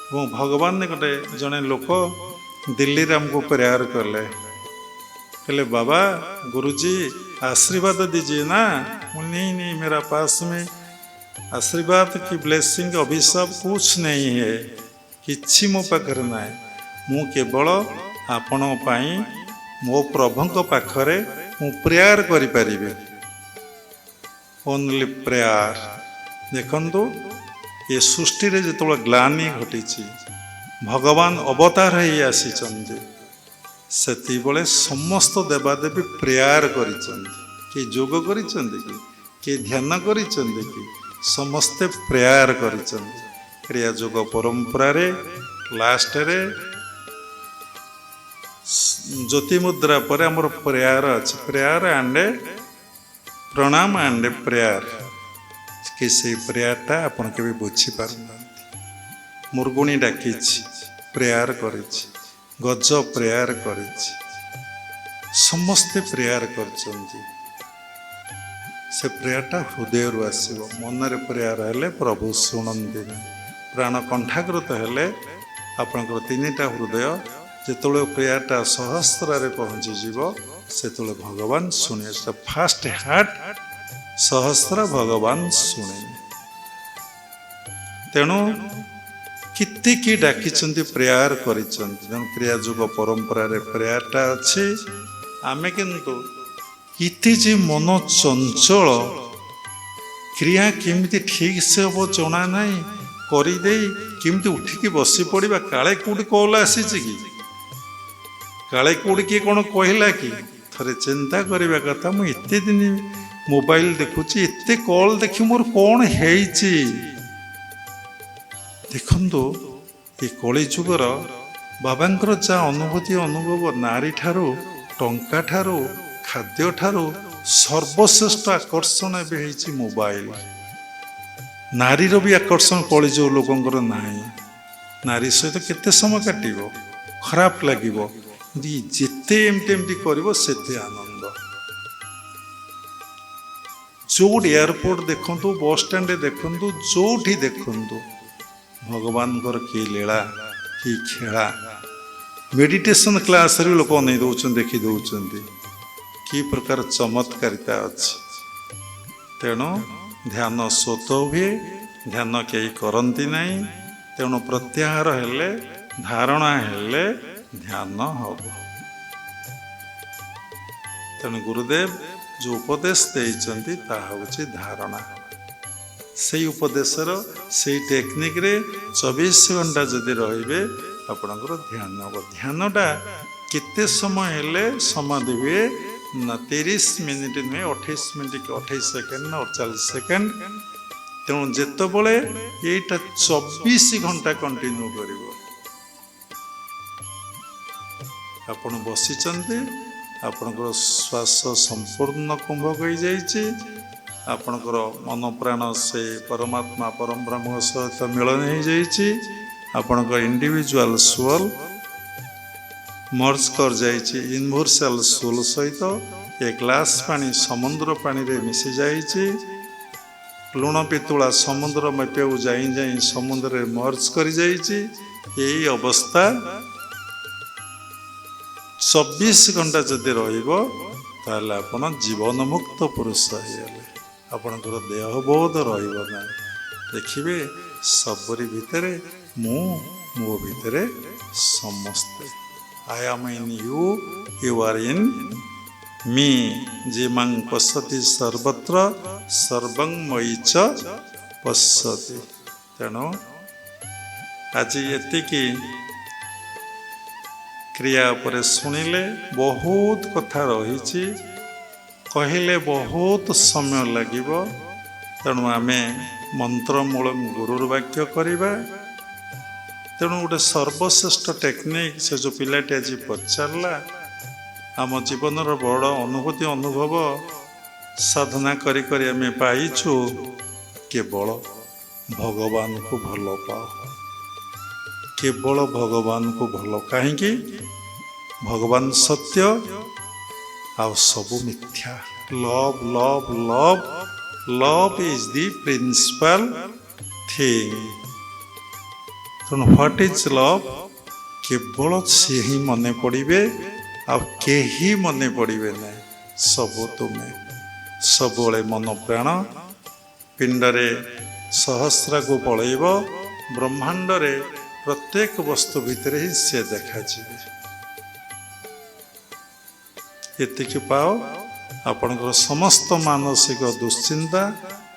ଏବଂ ଭଗବାନ ଗୋଟେ ଜଣେ ଲୋକ ଦିଲ୍ଲୀରେ ଆମକୁ ପ୍ରେୟାର କଲେ, कहले बाबा गुरुजी आशीर्वाद दीजिए ना। नहीं नहीं, मेरा पास में आशीर्वाद की ब्लेसिंग अभिशाप कुछ नहीं है, किछि मो पाखरे नाय। मु केवल आपण पाई मो प्रभुंक पाखरे मु प्रेयर करि परिबे, ओनली प्रेयर। देखंतु ये सृष्टि रे जेतोळ ग्लानि घटिछि, भगवान अवतार ही आसीचंदी, सेति बेले समस्त देवादेवी प्रेयर करिचंदी। कि जोग करिचंदी कि ध्यान करिचंदी कि समस्ते प्रेयर करिचंदी। क्रिया जोग परंपरा रे लास्ट रे ज्योति मुद्रा पर हमर प्रेयर अछि, प्रेयर एंड प्रणाम एंड प्रेयर। कि से प्रेयरटा आपण केबे बुझी पारना। मुर्गुणी डाकिछि, प्रेयर करिछि, गज प्रेयर करिछि, समस्ते प्रेयर करछन्ति। से प्रेयरटा हृदय रु आसीबो, मनरे प्रेयर हेले प्रभु सुनन्ति ना। प्राण कंठाकृत हेले आपनकर तीनिटा हृदय जेतोळे प्रेयरटा सहस्त्र रे पहुँची जीवो, सेतोळे भगवान सुने। फास्ट हार्ट सहस्त्र भगवान शुणे। तेणु किति की डाकिचंती प्रेयर करिचंती। क्रिया जुग परंपरा रे प्रेयरटा अछि। आमे किंतु इति जे मन चंचल, क्रिया केमिति ठीक से हो जणा नाही, करि देई केमिति उठिकी बसी पड़िबा। काळे कोडी कॉल आसीछि कि, काळे कोडी के कोन कहला कि, थरे चिंता करिबा कथा। मु इते दिन मोबाइल देखुची, एते कॉल देखि मोर कोन हेइची। देखंतु ये कली जुगर बाबांकर जा अनुभूति अनुभव, नारी ठारू, टंका ठारू, खाद्य ठारू सर्वश्रेष्ठ आकर्षण एबे हेइची मोबाइल। नारीर भी आकर्षण कली जुग लोकंकर नाही। नारी सहित केते समय काटिबो, खराब लागिबो, जेते एमटी एमटी करिवो सेते आनंद। जो एयरपोर्ट देखंतु, बस स्टैंड देखंतु, जोठी देखंतु, भगवान की लीला कि खेला। मेडिटेशन क्लास रे लोक नहीं दौरान देखी दौरान कि प्रकार चमत्कारिता अच्छी। तेणु ध्यान स्वत हुए, ध्यान कई करती नहीं। तेणु प्रत्याहार हेले, धारणा हेले ध्यान हम। तेणु गुरुदेव जो उपदेश देइचंती ताहा होछि धारणा। से उपदेशर से टेक्निक रे 24 घंटा जदि रहिबे आपनकर ध्यान हो। ध्यानटा केते समय हेले समाधि हुए ना 30 मिनिट में 28 मिनिट कि 28 सेकेंड ना 48 सेकेंड। तेणु जेतबले एटा 24 घंटा कंटिन्यू करिवो। आपण बसिचंती, आपणकर श्वास संपूर्ण कुंभक हो जाइए। आपणकर मन प्राण से परमात्मा परम ब्रह्म सहित मिलन हो जाइए। आपणकर इंडिविजुअल सोल मर्ज कर जाइए यूनिवर्सल सोल सहित। एक ग्लास पानी समुद्र पानी रे मिसी जाइए। लुण पितुला समुद्र मपिया जाई जाई समुद्र रे मर्ज कर जाइए। यही अवस्था 24 घंटा जदि रहिबो ताले आपण जीवन मुक्त पुरुष होइले। आपणकर देह बोध रहिबो ना। देखिबे सबरी भितरे मो भितरे समस्ते। I am in you, you are in me. जिमं पश्यति सर्वत्र सर्वं मयि च पश्यति। तेणु आज एतिकी क्रिया पर शुणिले बहुत कथा रही, कहले बहुत समय लगे। तेणु आम मंत्रमूल गुरुर वाक्य करवा। तेणु गोटे सर्वश्रेष्ठ टेक्निक से जो पिलाटी आज पचारा आम जीवन बड़ अनुभूति अनुभव साधना करी आम पाइछु। केवल भगवान को भल पाओ, केवल भगवान को भल। कहीं भगवान सत्य आउ सबु मिथ्या। Love love love love is the principal thing. ତେଣୁ ହ୍ୱାଟ୍ ଇଜ୍ ଲଭ୍? କେବଳ ସେ ହିଁ ମନେ ପଡ଼ିବେ, ଆଉ କେହି ମନେ ପଡ଼ିବେ ନାହିଁ। ସବୁ ତୁମେ, ସବୁବେଳେ ମନ ପ୍ରାଣ ପିଣ୍ଡରେ ସହସ୍ରାକୁ ପଳେଇବ, ବ୍ରହ୍ମାଣ୍ଡରେ ପ୍ରତ୍ୟେକ ବସ୍ତୁ ଭିତରେ ହିଁ ସେ ଦେଖାଯିବେ। ଏତିକି ପାଅ, ଆପଣଙ୍କର ସମସ୍ତ ମାନସିକ ଦୁଶ୍ଚିନ୍ତା,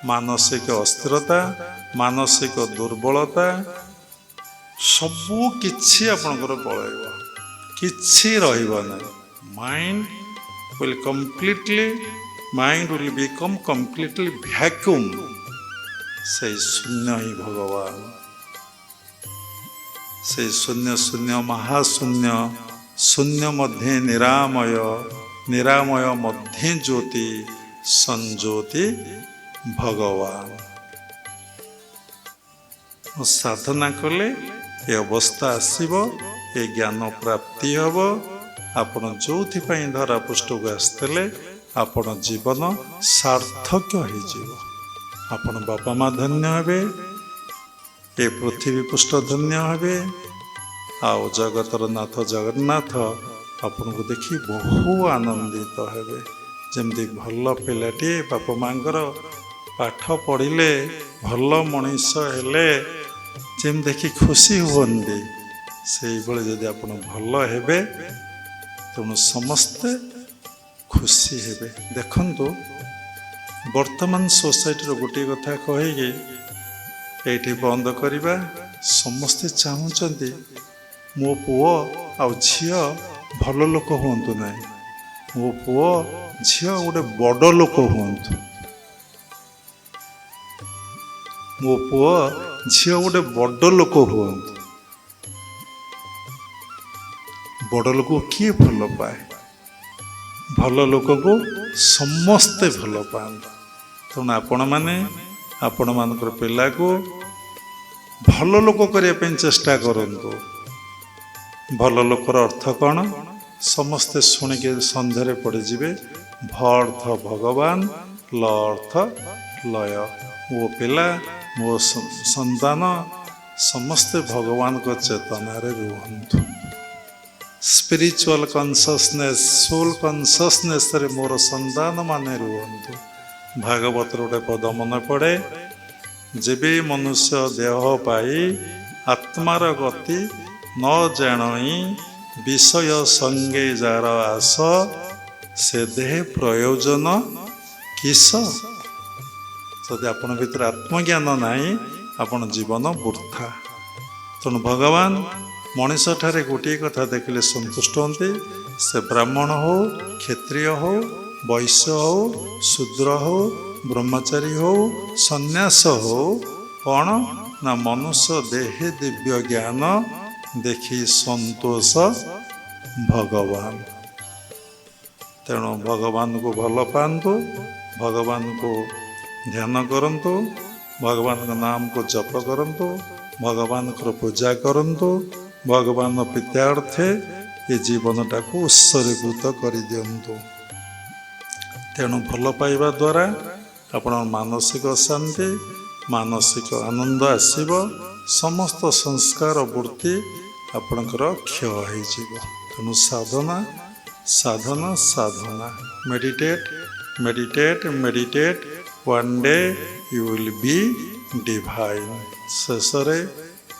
ମାନସିକ ଅସ୍ଥିରତା, ମାନସିକ ଦୁର୍ବଳତା ସବୁ କିଛି ଆପଣଙ୍କର ପଳେଇବ, କିଛି ରହିବ ନାହିଁ। Mind will become completely vacuum। ସେଇ ଶୂନ୍ୟ ହିଁ ଭଗବାନ, ସେଇ ଶୂନ୍ୟ ଶୂନ୍ୟ ମହାଶୂନ୍ୟ, ଶୂନ୍ୟ ମଧ୍ୟେ ନିରାମୟ, ନିରାମୟ ମଧ୍ୟେ ଜ୍ୟୋତି, ସଂଜ୍ୟୋତି ଭଗବାନ। ସାଧନା କଲେ ଏ ଅବସ୍ଥା ଆସିବ, ଏ ଜ୍ଞାନ ପ୍ରାପ୍ତି ହେବ। ଆପଣ ଯେଉଁଥିପାଇଁ ଧରା ପୃଷ୍ଠକୁ ଆସିଥିଲେ, ଆପଣ ଜୀବନ ସାର୍ଥକ ହେଇଯିବ। ଆପଣ ବାପା ମା ଧନ୍ୟ ହେବେ, ଏ ପୃଥିବୀ ପୃଷ୍ଠ ଧନ୍ୟ ହେବେ, ଆଉ ଜଗତର ନାଥ ଜଗନ୍ନାଥ ଆପଣଙ୍କୁ ଦେଖି ବହୁ ଆନନ୍ଦିତ ହେବେ। ଯେମିତି ଭଲ ପିଲାଟିଏ ବାପା ମାଙ୍କର ପାଠ ପଢ଼ିଲେ, ଭଲ ମଣିଷ ହେଲେ ଯେମିତି ଦେଖି ଖୁସି ହୁଅନ୍ତି, ସେଇଭଳି ଯଦି ଆପଣ ଭଲ ହେବେ, ତେଣୁ ସମସ୍ତେ ଖୁସି ହେବେ। ଦେଖନ୍ତୁ, ବର୍ତ୍ତମାନ ସୋସାଇଟିର ଗୋଟିଏ କଥା କହିକି ଏଇଠି ବନ୍ଦ କରିବା। ସମସ୍ତେ ଚାହୁଁଛନ୍ତି ମୋ ପୁଅ ଆଉ ଝିଅ ଭଲ ଲୋକ ହୁଅନ୍ତୁ ନାହିଁ, ମୋ ପୁଅ ଝିଅ ଗୋଟେ ବଡ଼ ଲୋକ ହୁଅନ୍ତୁ, ମୋ ପୁଅ ଝିଅ ଗୋଟେ ବଡ଼ ଲୋକ ହୁଅନ୍ତୁ। ବଡ଼ ଲୋକକୁ କିଏ ଭଲ ପାଏ? ଭଲ ଲୋକକୁ ସମସ୍ତେ ଭଲ ପାଆନ୍ତି। ତେଣୁ ଆପଣମାନେ ଆପଣମାନଙ୍କର ପିଲାକୁ ଭଲ ଲୋକ କରିବା ପାଇଁ ଚେଷ୍ଟା କରନ୍ତୁ। ଭଲ ଲୋକର ଅର୍ଥ କ'ଣ? ସମସ୍ତେ ଶୁଣିକି ସନ୍ଧ୍ୟାରେ ପଡ଼ିଯିବେ। ଭ ଅର୍ଥ ଭଗବାନ, ଲ ଅର୍ଥ ଲୟ। ମୋ ପିଲା, ମୋ ସନ୍ତାନ ସମସ୍ତେ ଭଗବାନଙ୍କ ଚେତନାରେ ରୁହନ୍ତୁ। ସ୍ପିରିଚୁଆଲ କନସସନେସ୍, ସୋଲ୍ କନସସନେସ୍ରେ ମୋର ସନ୍ତାନ ମାନେ ରୁହନ୍ତୁ। ଭାଗବତର ଗୋଟେ ପଦ ମନେ ପଡ଼େ, ଯେବେ ମନୁଷ୍ୟ ଦେହ ପାଇ ଆତ୍ମାର ଗତି ନ ଜାଣଇ, ବିଷୟ ସଙ୍ଗେ ଯାର ଆସ, ସେ ଦେହ ପ୍ରୟୋଜନ କିସ? ଯଦି ଆପଣ ଭିତରେ ଆତ୍ମଜ୍ଞାନ ନାହିଁ, ଆପଣ ଜୀବନ ବୃଥା। ତେଣୁ ଭଗବାନ ମଣିଷଠାରେ ଗୋଟିଏ କଥା ଦେଖିଲେ ସନ୍ତୁଷ୍ଟ ହୁଅନ୍ତି, ସେ ବ୍ରାହ୍ମଣ ହଉ, କ୍ଷତ୍ରିୟ ହଉ, ବୈଶ୍ୟ ହଉ, ଶୂଦ୍ର ହଉ, ବ୍ରହ୍ମଚାରୀ ହଉ, ସନ୍ନ୍ୟାସ ହଉ, କ'ଣ ନା ମନୁଷ୍ୟ ଦେହେ ଦିବ୍ୟ ଜ୍ଞାନ ଦେଖି ସନ୍ତୋଷ ଭଗବାନ। ତେଣୁ ଭଗବାନଙ୍କୁ ଭଲ ପାଆନ୍ତୁ, ଭଗବାନଙ୍କୁ ଧ୍ୟାନ କରନ୍ତୁ, ଭଗବାନଙ୍କ ନାମକୁ ଜପ କରନ୍ତୁ, ଭଗବାନଙ୍କର ପୂଜା କରନ୍ତୁ। ଭଗବାନ ପ୍ରୀତ୍ୟାର୍ଥେ ଏ ଜୀବନଟାକୁ ଉତ୍ସର୍ଗୀକୃତ କରିଦିଅନ୍ତୁ। ତେଣୁ ଭଲ ପାଇବା ଦ୍ୱାରା ଆପଣଙ୍କ ମାନସିକ ଶାନ୍ତି, ମାନସିକ ଆନନ୍ଦ ଆସିବ। ସମସ୍ତ ସଂସ୍କାର ବୃତ୍ତି ଆପଣଙ୍କର କ୍ଷୟ ହେଇଯିବ। ତେଣୁ ସାଧନା ସାଧନା ସାଧନା, meditate meditate meditate, one day you will be divine. ଶେଷରେ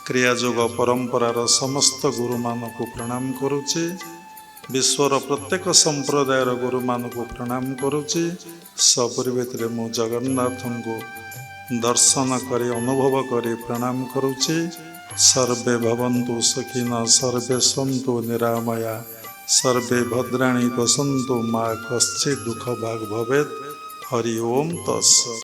କ୍ରିୟାଯୋଗ ପରମ୍ପରାର ସମସ୍ତ ଗୁରୁମାନଙ୍କୁ ପ୍ରଣାମ କରୁଛି। ବିଶ୍ୱର ପ୍ରତ୍ୟେକ ସମ୍ପ୍ରଦାୟର ଗୁରୁମାନଙ୍କୁ ପ୍ରଣାମ କରୁଛି। ସବୁରି ଭିତରେ ମୁଁ ଜଗନ୍ନାଥଙ୍କୁ ଦର୍ଶନ କରି ଅନୁଭବ କରି ପ୍ରଣାମ କରୁଛି। ସର୍ବେ ଭବନ୍ତୁ ସୁଖିନଃ, ସର୍ବେ ସନ୍ତୁ ନିରାମୟା, ସର୍ବେ ଭଦ୍ରାଣୀ ପଶ୍ୟନ୍ତୁ ମା କଶ୍ଚିତ୍ ଦୁଃଖ ଭାଗ ଭବେତ୍। ହରି ଓମ୍ ତତ୍ସତ୍।